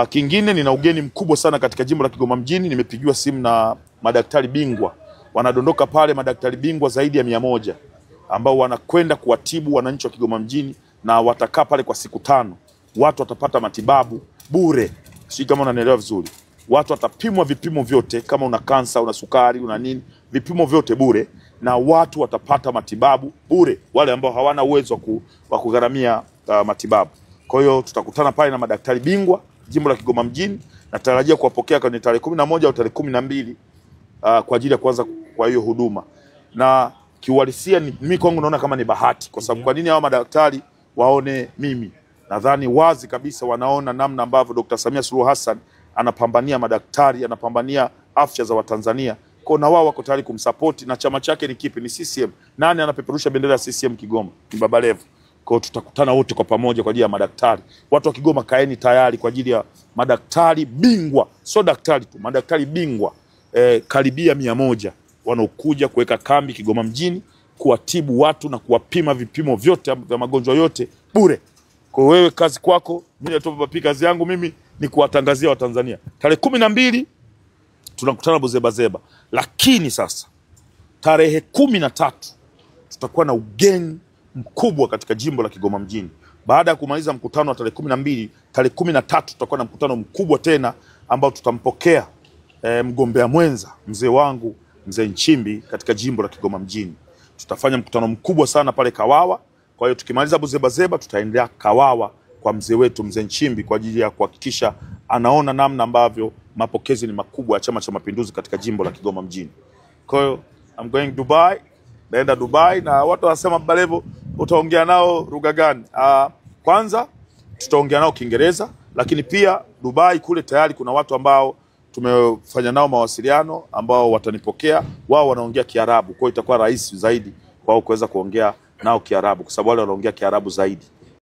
Kingine, nina ugeni mkubwa sana katika jimbo la Kigoma mjini. Nimepigiwa simu na madaktari bingwa. Wanadondoka pale madaktari bingwa zaidi ya 100 ambao wanakwenda kuwatibu wananchi wa Kigoma mjini, na watakaa pale kwa siku 5. Watu watapata matibabu bure. Sio kama unanielewa vizuri. Watu watapimwa vipimo vyote, kama una kansa, una sukari, una nini, vipimo vyote bure, na watu watapata matibabu bure, wale ambao hawana uwezo wa kugharamia matibabu. Kwa hiyo tutakutana pale na madaktari bingwa jimbo la Kigoma mjini. Natarajia kuwapokea kwenye tarehe 11 au tarehe 12 kwa ajili ya kuanza kwa hiyo huduma. Na kiuhalisia mimi kwangu naona kama ni bahati, kwa sababu kwa nini hao madaktari waone mimi? Nadhani wazi kabisa wanaona namna ambavyo Dr. Samia Suluhu Hassan anapambania madaktari, anapambania afya za Watanzania. Kwa na wao wako tayari kumsupport, na chama chake ni kipi? Ni CCM. Nani anapeperusha bendera ya CCM Kigoma? Ni Baba Levo. Kwa tutakutana wote kwa pamoja kwa ajili ya madaktari. Watu wa Kigoma, kaeni tayari kwa ajili ya madaktari bingwa. Sio daktari tu, madaktari bingwa karibia 100 wanaokuja kuweka kambi Kigoma mjini kuwatibu watu na kuwapima vipimo vyote vya magonjwa yote bure. Kwa wewe kazi kwako, mimi natoa Baba P, kazi yangu mimi ni kuwatangazia Watanzania. Tarehe 12 tunakutana Buzebazeba. Lakini sasa tarehe 13 tutakuwa na ugeni mkubwa katika jimbo la Kigoma mjini. Baada ya kumaliza mkutano wa tarehe 12, tarehe 13 tutakuwa na mkutano mkubwa tena ambao tutampokea mgombea mwenza, mzee wangu, mzee Nchimbi, katika jimbo la Kigoma mjini. Tutafanya mkutano mkubwa sana pale Kawawa. Kwa hiyo tukimaliza Buzebazeba tutaendea Kawawa kwa mzee wetu mzee Nchimbi kwa ajili ya kuhakikisha anaona namna ambavyo mapokezi ni makubwa ya Chama cha Mapinduzi katika jimbo la Kigoma mjini. Kwa hiyo I'm going Dubai, naenda Dubai, na watu wanasema Baba Levo utaongea nao lugha gani? Kwanza tutaongea nao Kiingereza, lakini pia Dubai kule tayari kuna watu ambao tumefanya nao mawasiliano ambao watanipokea, wao wanaongea Kiarabu. Kwa hiyo itakuwa rahisi zaidi kwao kuweza kuongea nao Kiarabu, kwa sababu wale wanaongea Kiarabu zaidi.